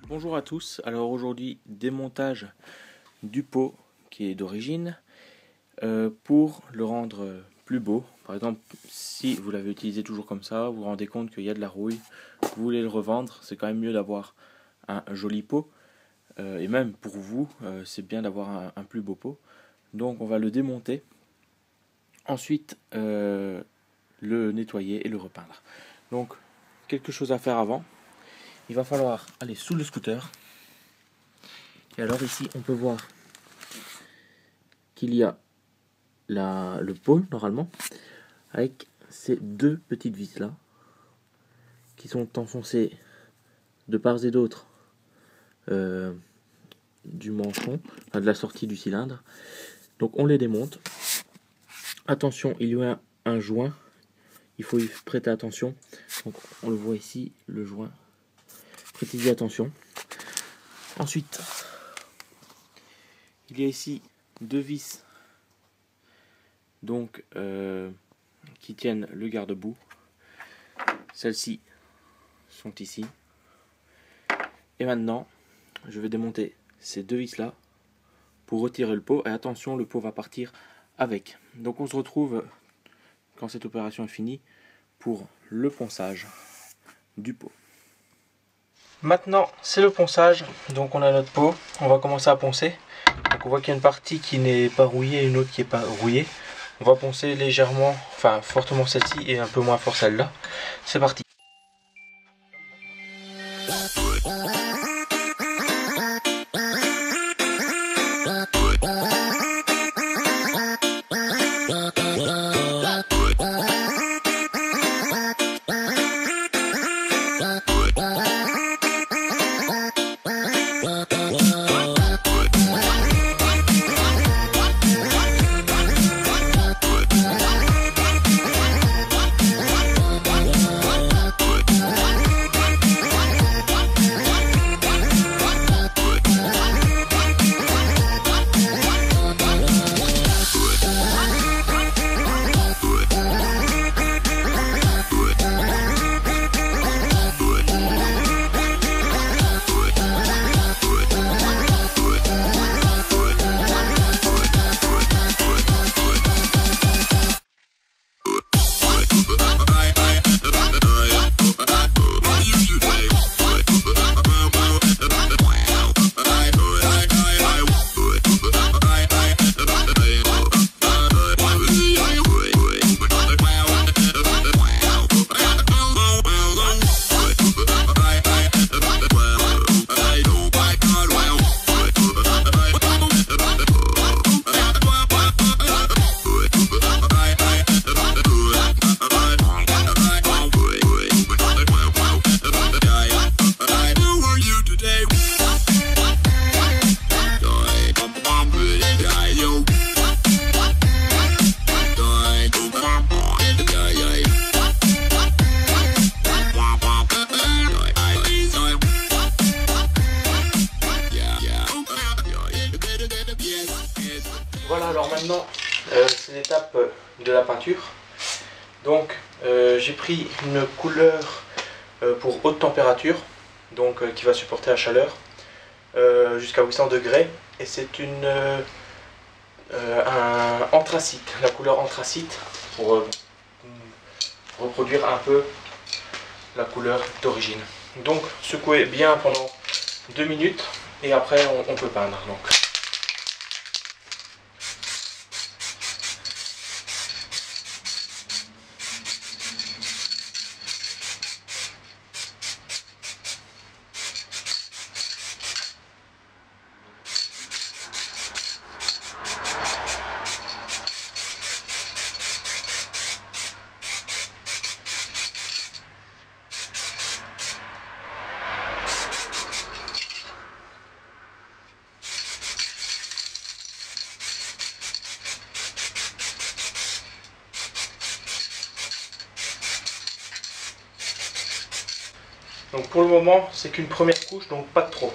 Bonjour à tous, alors aujourd'hui démontage du pot qui est d'origine pour le rendre plus beau. Par exemple, si vous l'avez utilisé toujours comme ça, vous vous rendez compte qu'il y a de la rouille, vous voulez le revendre, c'est quand même mieux d'avoir un joli pot. Et même pour vous, c'est bien d'avoir un plus beau pot. Donc on va le démonter, ensuite le nettoyer et le repeindre. Donc quelque chose à faire avant. Il va falloir aller sous le scooter. Et alors ici, on peut voir qu'il y a le pot, normalement, avec ces deux petites vis là, qui sont enfoncées de part et d'autre du manchon, enfin de la sortie du cylindre. Donc on les démonte. Attention, il y a un joint, il faut y prêter attention. Donc on le voit ici, le joint. Prêtez-y attention. Ensuite, il y a ici deux vis donc qui tiennent le garde-boue. Celles-ci sont ici. Et maintenant, je vais démonter ces deux vis là pour retirer le pot. Et attention, le pot va partir avec. Donc on se retrouve quand cette opération est finie pour le ponçage du pot. Maintenant, c'est le ponçage. Donc on a notre pot, on va commencer à poncer. Donc on voit qu'il y a une partie qui n'est pas rouillée et une autre qui n'est pas rouillée. On va poncer légèrement, enfin fortement celle-ci et un peu moins fort celle-là. C'est parti. Voilà, alors maintenant c'est l'étape de la peinture. Donc j'ai pris une couleur pour haute température, donc qui va supporter la chaleur jusqu'à 800 degrés, et c'est un anthracite, la couleur anthracite, pour reproduire un peu la couleur d'origine. Donc secouez bien pendant 2 minutes et après on peut peindre. Donc. Donc pour le moment, c'est qu'une première couche, donc pas de trop.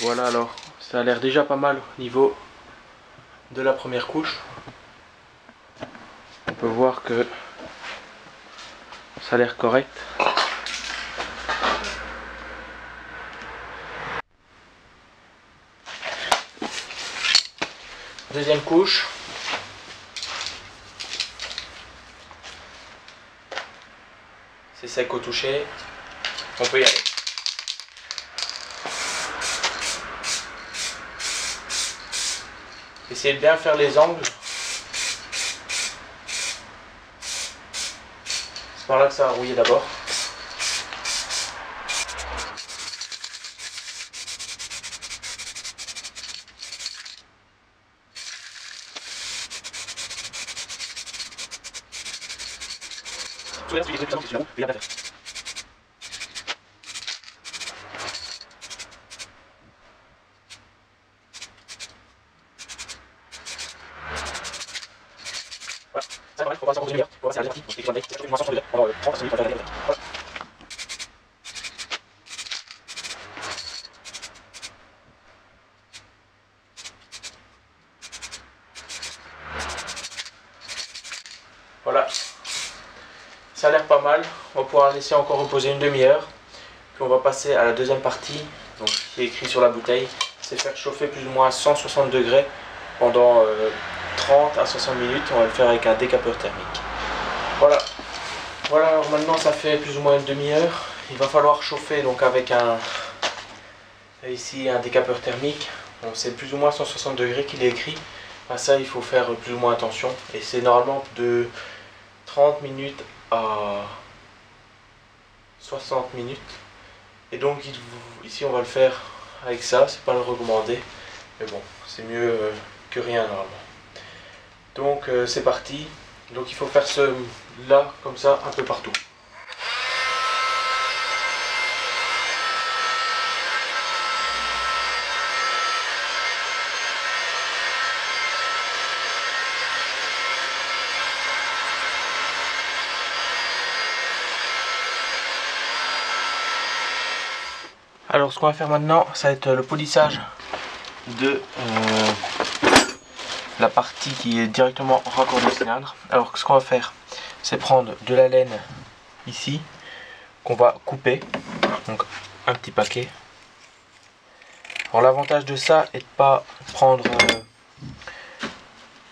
Voilà, alors ça a l'air déjà pas mal au niveau de la première couche. On peut voir que ça a l'air correct. Deuxième couche. C'est sec au toucher. On peut y aller. Essayez de bien faire les angles. C'est par là que ça va rouiller d'abord. Voilà, ça a l'air pas mal. On va pouvoir laisser encore reposer une demi-heure. Puis on va passer à la deuxième partie, donc qui est écrit sur la bouteille. C'est faire chauffer plus ou moins à 160 degrés pendant 30 à 60 minutes. On va le faire avec un décapeur thermique. Voilà. Voilà, alors maintenant ça fait plus ou moins une demi-heure. Il va falloir chauffer donc avec ici un décapeur thermique. Bon, c'est plus ou moins 160 degrés qu'il est écrit. À ça il faut faire plus ou moins attention. Et c'est normalement de 30 minutes à 60 minutes. Et donc ici on va le faire avec ça, c'est pas le recommandé. Mais bon, c'est mieux que rien normalement. Donc c'est parti. Donc il faut faire ce là comme ça un peu partout. Alors ce qu'on va faire maintenant, ça va être le polissage de la partie qui est directement raccordée au cylindre. Alors ce qu'on va faire, c'est prendre de la laine ici, qu'on va couper, donc un petit paquet. Alors l'avantage de ça est de pas prendre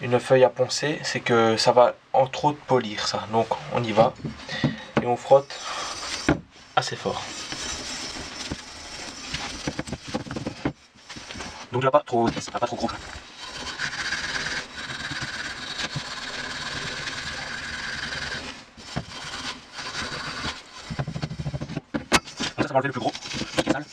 une feuille à poncer, c'est que ça va entre autres polir ça. Donc on y va et on frotte assez fort. Donc là pas trop gros. Ça va enlever le plus gros, ce qui est sale.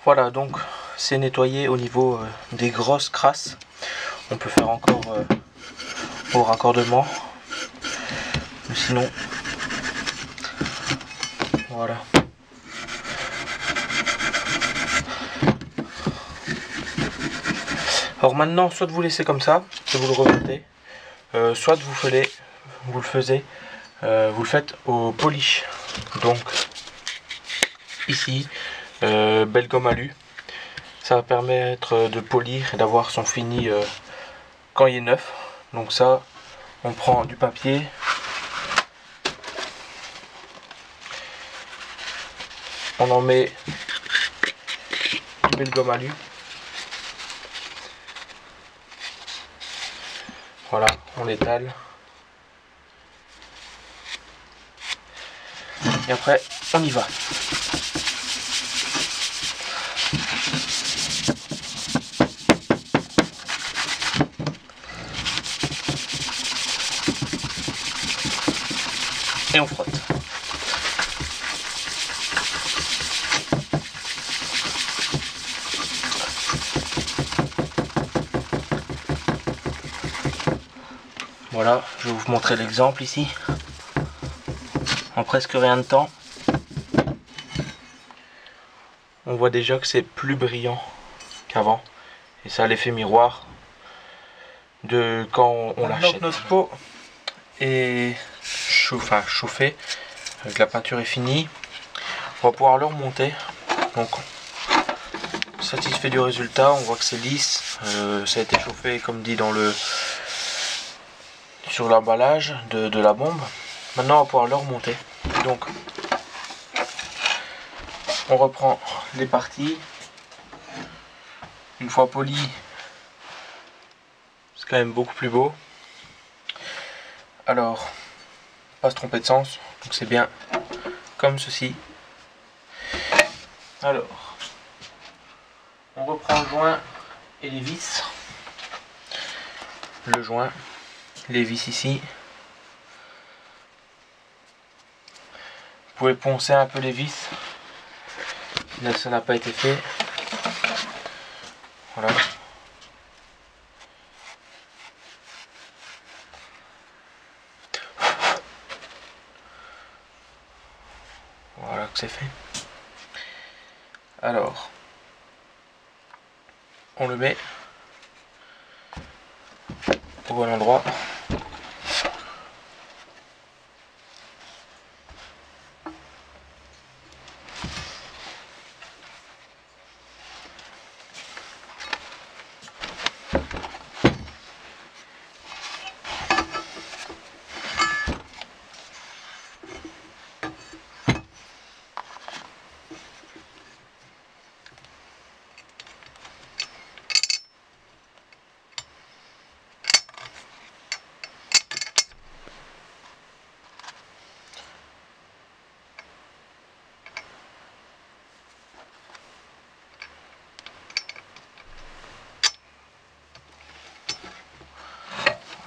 Voilà, donc c'est nettoyé au niveau des grosses crasses. On peut faire encore au raccordement. Mais sinon, voilà. Alors maintenant, soit vous laissez comme ça, et vous le remontez, soit vous le faites au polish. Donc ici, belle gomme alu, ça va permettre de polir et d'avoir son fini quand il est neuf. Donc ça, on prend du papier, on en met du belle gomme alu. Voilà, on l'étale. Et après, on y va. et on frotte. Voilà, je vais vous montrer l'exemple ici. En presque rien de temps, on voit déjà que c'est plus brillant qu'avant. Et ça a l'effet miroir de quand on l'achète. Notre pot est chauffée, avec la peinture est finie. On va pouvoir le remonter. Donc, satisfait du résultat, on voit que c'est lisse. Ça a été chauffé comme dit sur l'emballage de la bombe. Maintenant, on va pouvoir le remonter. Donc, on reprend les parties. Une fois poli, c'est quand même beaucoup plus beau. Alors, pas se tromper de sens, donc c'est bien comme ceci. Alors, on reprend le joint et les vis. Le joint, les vis ici. Vous pouvez poncer un peu les vis. Là, ça n'a pas été fait. Voilà. Voilà que c'est fait. Alors, on le met au bon endroit.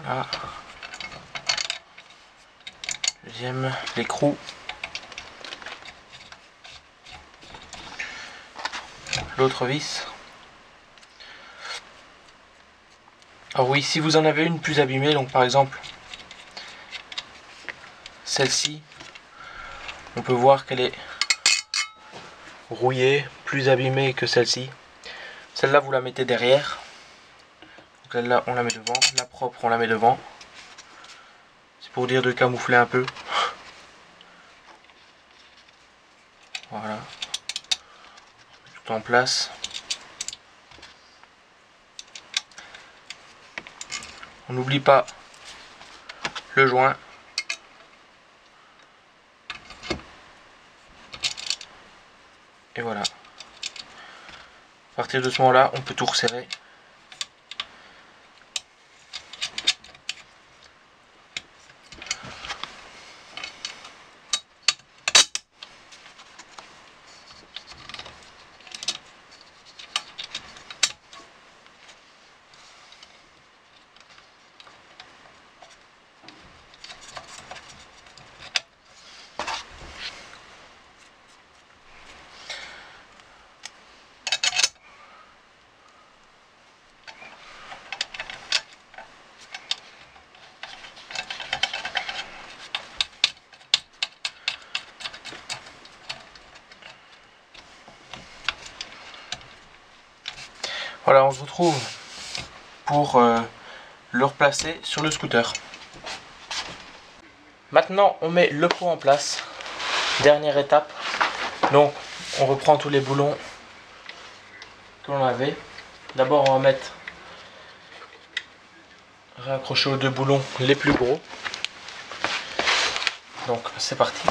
Voilà. Deuxième, l'écrou. L'autre vis. Alors oui, si vous en avez une plus abîmée, donc par exemple celle-ci, on peut voir qu'elle est rouillée, plus abîmée que celle-ci. Celle-là, vous la mettez derrière. Donc celle-là, on la met devant. La propre, on la met devant. C'est pour dire de camoufler un peu. Voilà. Tout en place. On n'oublie pas le joint. Et voilà. À partir de ce moment-là, on peut tout resserrer. Voilà, on se retrouve pour le replacer sur le scooter. Maintenant, on met le pot en place. Dernière étape. Donc, on reprend tous les boulons que l'on avait. D'abord, on va raccrocher aux deux boulons les plus gros. Donc, c'est parti.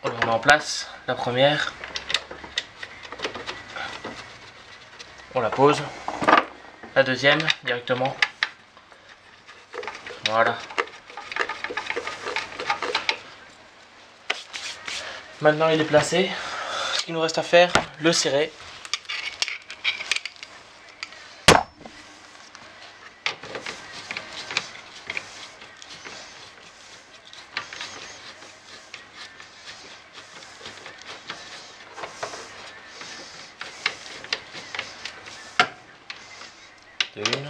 On met en place la première. on la pose. La deuxième directement. Voilà. Maintenant il est placé. Ce qu'il nous reste à faire, le serrer. Une.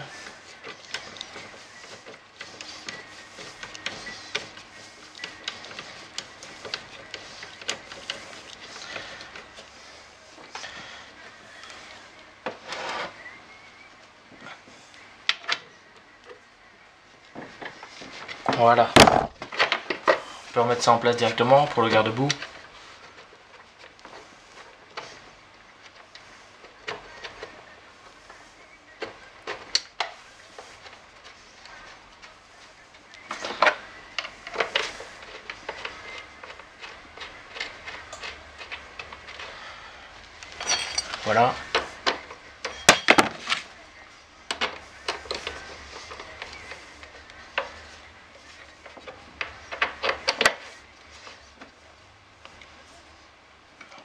Voilà. On peut remettre ça en place directement pour le garde-boue. Voilà.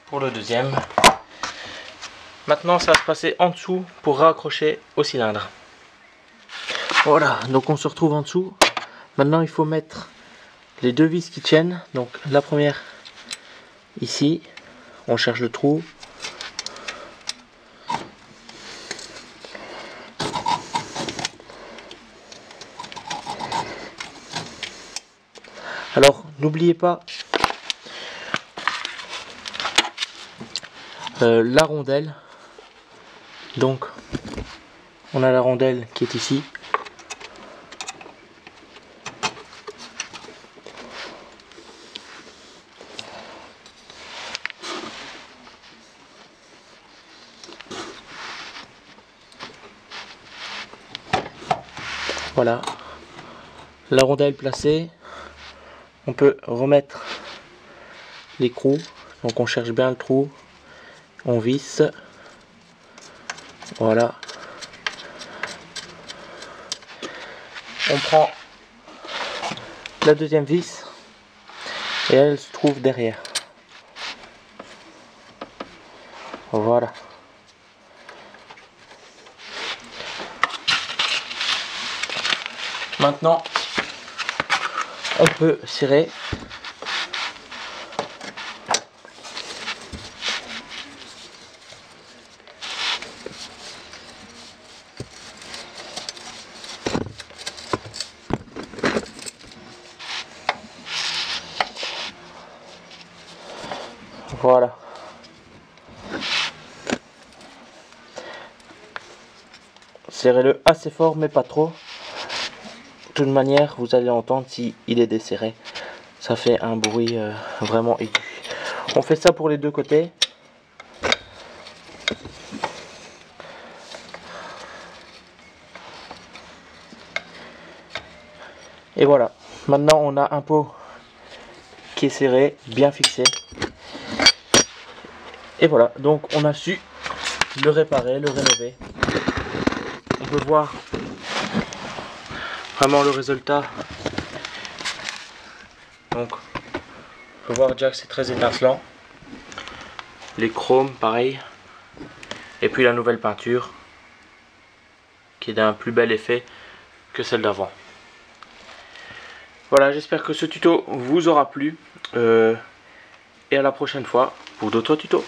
Pour le deuxième. Maintenant, ça va se passer en dessous pour raccrocher au cylindre. Voilà, donc on se retrouve en dessous. Maintenant, il faut mettre les deux vis qui tiennent. Donc la première ici, on cherche le trou. Alors, n'oubliez pas la rondelle. Donc, on a la rondelle qui est ici. Voilà, la rondelle placée. On peut remettre l'écrou. Donc on cherche bien le trou. On visse. Voilà. On prend la deuxième vis et elle se trouve derrière. Voilà. Maintenant, on peut serrer. Voilà. Serrez-le assez fort, mais pas trop. De toute manière, vous allez entendre si il est desserré. Ça fait un bruit vraiment aigu. On fait ça pour les deux côtés. Et voilà. Maintenant, on a un pot qui est serré, bien fixé. Et voilà. Donc, on a su le réparer, le rénover. On peut voir vraiment le résultat. Donc, on peut voir déjà que c'est très étincelant. Les chromes, pareil. Et puis la nouvelle peinture, qui est d'un plus bel effet que celle d'avant. Voilà, j'espère que ce tuto vous aura plu. Et à la prochaine fois pour d'autres tutos.